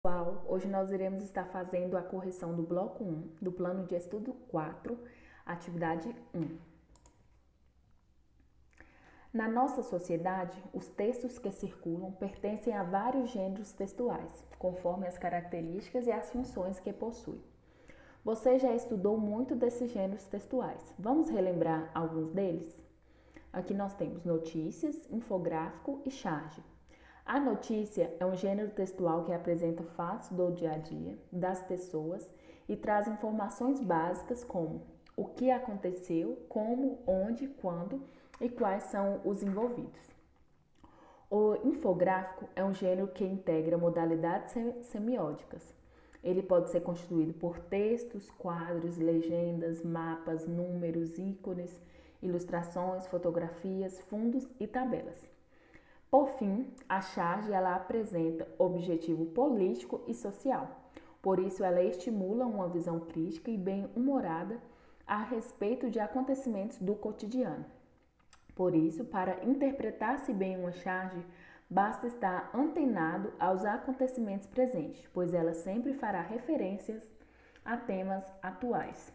Pessoal, hoje nós iremos estar fazendo a correção do bloco 1 do plano de estudo 4, atividade 1. Na nossa sociedade, os textos que circulam pertencem a vários gêneros textuais, conforme as características e as funções que possuem. Você já estudou muito desses gêneros textuais. Vamos relembrar alguns deles? Aqui nós temos notícias, infográfico e charge. A notícia é um gênero textual que apresenta fatos do dia a dia das pessoas e traz informações básicas como o que aconteceu, como, onde, quando e quais são os envolvidos. O infográfico é um gênero que integra modalidades semióticas. Ele pode ser constituído por textos, quadros, legendas, mapas, números, ícones, ilustrações, fotografias, fundos e tabelas. Por fim, a charge ela apresenta objetivo político e social. Por isso, ela estimula uma visão crítica e bem-humorada a respeito de acontecimentos do cotidiano. Por isso, para interpretar-se bem uma charge, basta estar antenado aos acontecimentos presentes, pois ela sempre fará referências a temas atuais.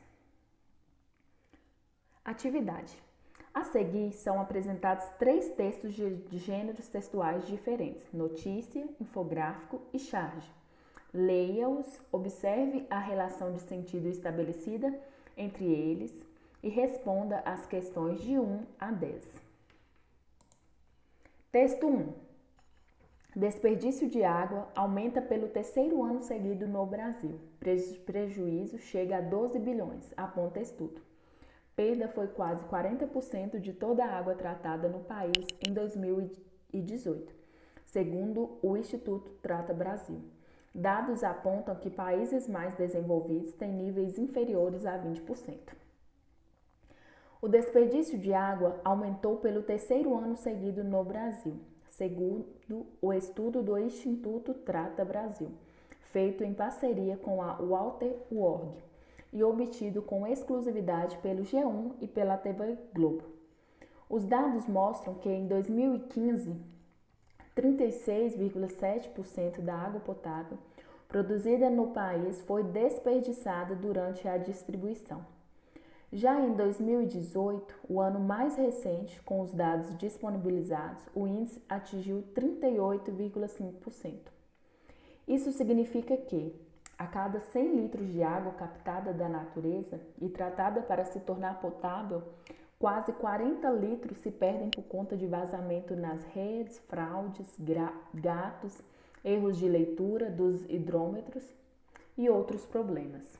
Atividade. A seguir, são apresentados 3 textos de gêneros textuais diferentes: notícia, infográfico e charge. Leia-os, observe a relação de sentido estabelecida entre eles e responda às questões de 1 a 10. Texto 1. Desperdício de água aumenta pelo 3º ano seguido no Brasil. Prejuízo chega a 12 bilhões, aponta estudo. Perda foi quase 40% de toda a água tratada no país em 2018, segundo o Instituto Trata Brasil. Dados apontam que países mais desenvolvidos têm níveis inferiores a 20%. O desperdício de água aumentou pelo 3º ano seguido no Brasil, segundo o estudo do Instituto Trata Brasil, feito em parceria com a Walter Org e obtido com exclusividade pelo G1 e pela TV Globo. Os dados mostram que em 2015, 36,7% da água potável produzida no país foi desperdiçada durante a distribuição. Já em 2018, o ano mais recente, com os dados disponibilizados, o índice atingiu 38,5%. Isso significa que, a cada 100 litros de água captada da natureza e tratada para se tornar potável, quase 40 litros se perdem por conta de vazamento nas redes, fraudes, gatos, erros de leitura dos hidrômetros e outros problemas.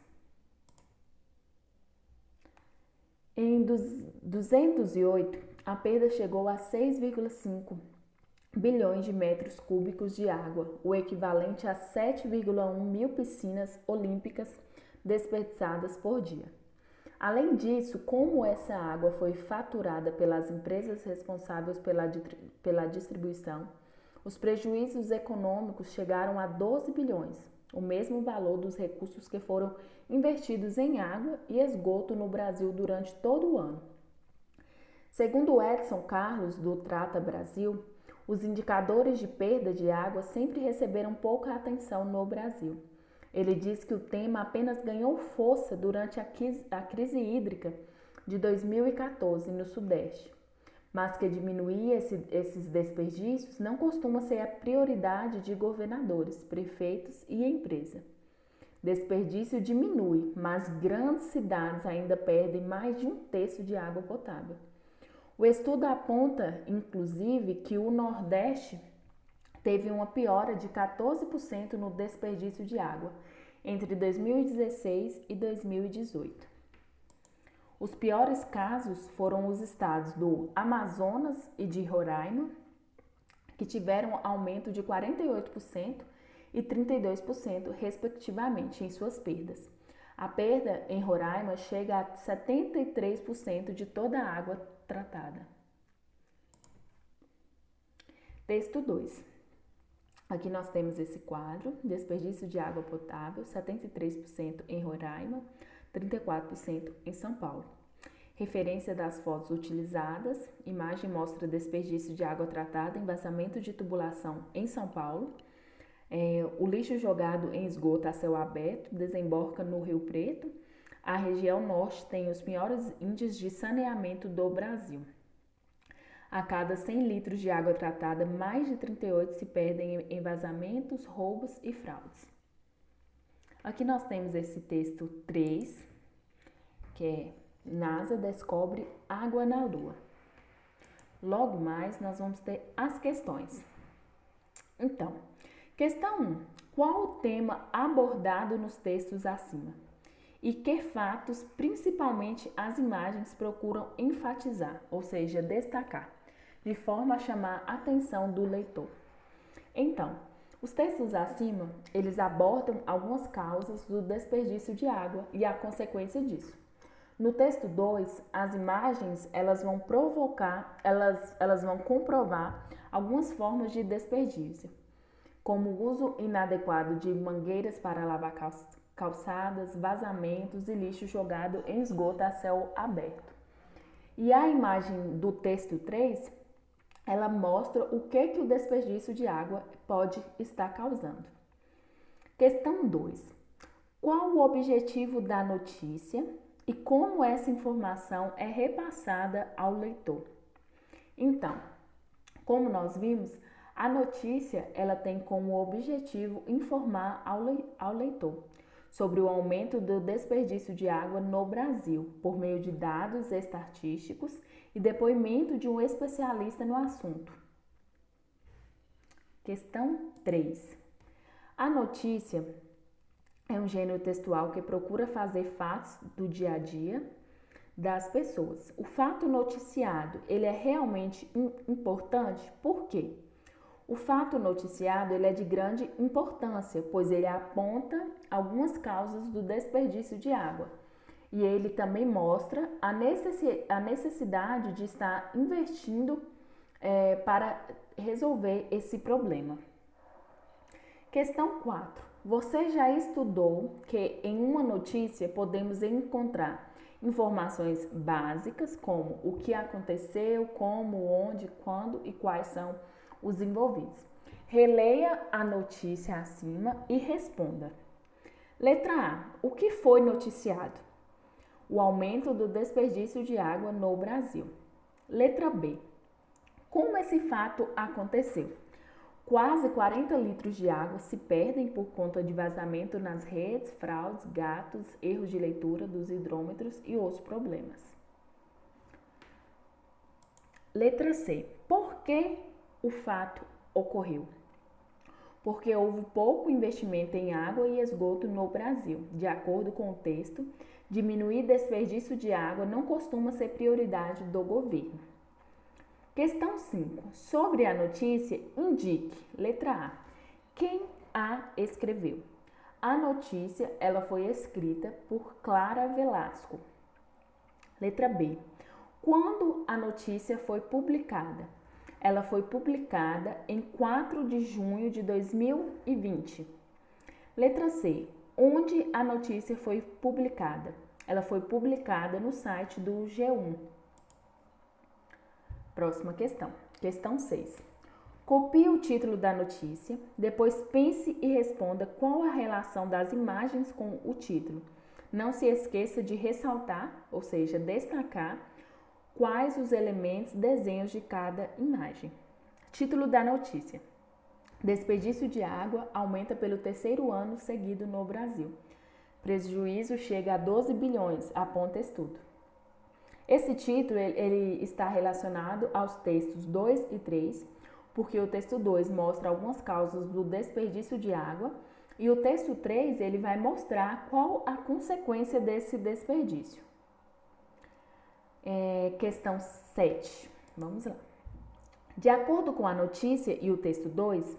Em 208, a perda chegou a 6,5 bilhões de metros cúbicos de água, o equivalente a 7,1 mil piscinas olímpicas desperdiçadas por dia. Além disso, como essa água foi faturada pelas empresas responsáveis pela distribuição, os prejuízos econômicos chegaram a 12 bilhões, o mesmo valor dos recursos que foram investidos em água e esgoto no Brasil durante todo o ano. Segundo Edson Carlos, do Trata Brasil, os indicadores de perda de água sempre receberam pouca atenção no Brasil. Ele diz que o tema apenas ganhou força durante a crise hídrica de 2014 no Sudeste, mas que diminuir esses desperdícios não costuma ser a prioridade de governadores, prefeitos e empresa. Desperdício diminui, mas grandes cidades ainda perdem mais de 1/3 de água potável. O estudo aponta, inclusive, que o Nordeste teve uma piora de 14% no desperdício de água entre 2016 e 2018. Os piores casos foram os estados do Amazonas e de Roraima, que tiveram aumento de 48% e 32%, respectivamente, em suas perdas. A perda em Roraima chega a 73% de toda a água tratada. Texto 2. Aqui nós temos esse quadro: desperdício de água potável, 73% em Roraima, 34% em São Paulo. Referência das fotos utilizadas: imagem mostra desperdício de água tratada em vazamento de tubulação em São Paulo. O lixo jogado em esgoto a céu aberto desemboca no Rio Preto. A região norte tem os piores índices de saneamento do Brasil. A cada 100 litros de água tratada, mais de 38 se perdem em vazamentos, roubos e fraudes. Aqui nós temos esse texto 3, que é NASA descobre água na Lua. Logo mais, nós vamos ter as questões. Então, questão 1. Qual o tema abordado nos textos acima? E que fatos, principalmente as imagens, procuram enfatizar, ou seja, destacar, de forma a chamar a atenção do leitor? Então, os textos acima, eles abordam algumas causas do desperdício de água e a consequência disso. No texto 2, as imagens, elas vão comprovar algumas formas de desperdício, como o uso inadequado de mangueiras para lavar calçadas, vazamentos e lixo jogado em esgoto a céu aberto. E a imagem do texto 3, ela mostra o que o desperdício de água pode estar causando. Questão 2. Qual o objetivo da notícia e como essa informação é repassada ao leitor? Então, como nós vimos, a notícia ela tem como objetivo informar ao leitor sobre o aumento do desperdício de água no Brasil, por meio de dados estatísticos e depoimento de um especialista no assunto. Questão 3. A notícia é um gênero textual que procura fazer fatos do dia a dia das pessoas. O fato noticiado, ele é realmente importante? Por quê? O fato noticiado, ele é de grande importância, pois ele aponta algumas causas do desperdício de água. E ele também mostra a necessidade de estar investindo para resolver esse problema. Questão 4. Você já estudou que em uma notícia podemos encontrar informações básicas como o que aconteceu, como, onde, quando e quais são os envolvidos. Releia a notícia acima e responda. Letra A. O que foi noticiado? O aumento do desperdício de água no Brasil. Letra B. Como esse fato aconteceu? Quase 40 litros de água se perdem por conta de vazamento nas redes, fraudes, gatos, erros de leitura dos hidrômetros e outros problemas. Letra C. Por que o fato ocorreu? Porque houve pouco investimento em água e esgoto no Brasil. De acordo com o texto, diminuir desperdício de água não costuma ser prioridade do governo. Questão 5. Sobre a notícia, indique. Letra A. Quem a escreveu? A notícia ela foi escrita por Clara Velasco. Letra B. Quando a notícia foi publicada? Ela foi publicada em 4 de junho de 2020. Letra C. Onde a notícia foi publicada? Ela foi publicada no site do G1. Próxima questão. Questão 6. Copie o título da notícia, depois pense e responda qual a relação das imagens com o título. Não se esqueça de ressaltar, ou seja, destacar, quais os elementos, desenhos de cada imagem. Título da notícia. Desperdício de água aumenta pelo terceiro ano seguido no Brasil. Prejuízo chega a 12 bilhões, aponta estudo. Esse título ele está relacionado aos textos 2 e 3, porque o texto 2 mostra algumas causas do desperdício de água e o texto 3 ele vai mostrar qual a consequência desse desperdício. Questão 7. Vamos lá. De acordo com a notícia e o texto 2,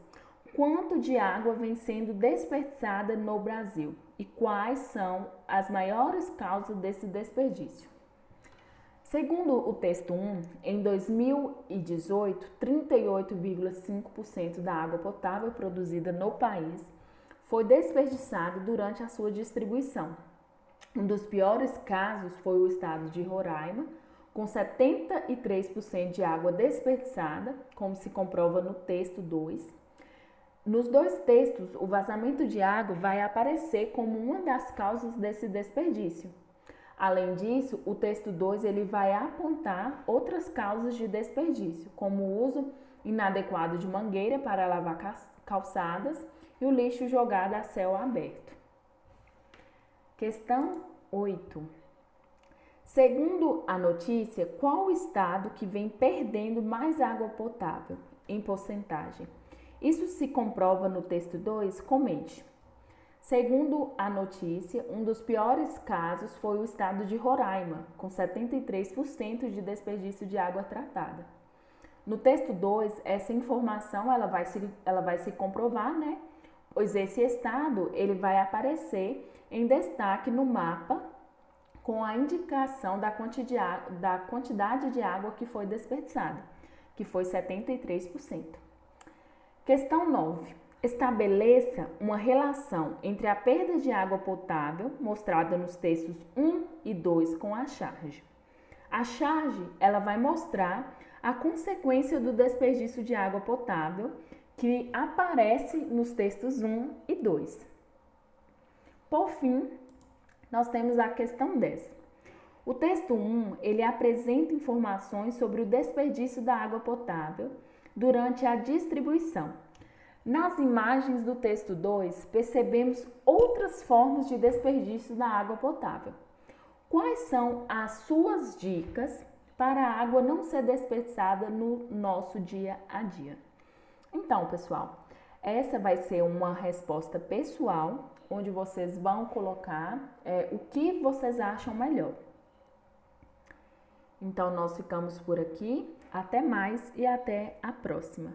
quanto de água vem sendo desperdiçada no Brasil e quais são as maiores causas desse desperdício? Segundo o texto 1, em 2018, 38,5% da água potável produzida no país foi desperdiçada durante a sua distribuição. Um dos piores casos foi o estado de Roraima, com 73% de água desperdiçada, como se comprova no texto 2. Nos dois textos, o vazamento de água vai aparecer como uma das causas desse desperdício. Além disso, o texto 2 ele vai apontar outras causas de desperdício, como o uso inadequado de mangueira para lavar calçadas e o lixo jogado a céu aberto. Questão 8. Segundo a notícia, qual o estado que vem perdendo mais água potável em porcentagem? Isso se comprova no texto 2? Comente. Segundo a notícia, um dos piores casos foi o estado de Roraima, com 73% de desperdício de água tratada. No texto 2, essa informação ela vai se comprovar, né? Pois esse estado ele vai aparecer em destaque no mapa com a indicação da quantidade de água que foi desperdiçada, que foi 73%. Questão 9. Estabeleça uma relação entre a perda de água potável, mostrada nos textos 1 e 2 com a charge. A charge ela vai mostrar a consequência do desperdício de água potável que aparece nos textos 1 e 2. Por fim, nós temos a questão 10. O texto 1, ele apresenta informações sobre o desperdício da água potável durante a distribuição. Nas imagens do texto 2, percebemos outras formas de desperdício da água potável. Quais são as suas dicas para a água não ser desperdiçada no nosso dia a dia? Então, pessoal, essa vai ser uma resposta pessoal, onde vocês vão colocar o que vocês acham melhor. Então, nós ficamos por aqui. Até mais e até a próxima!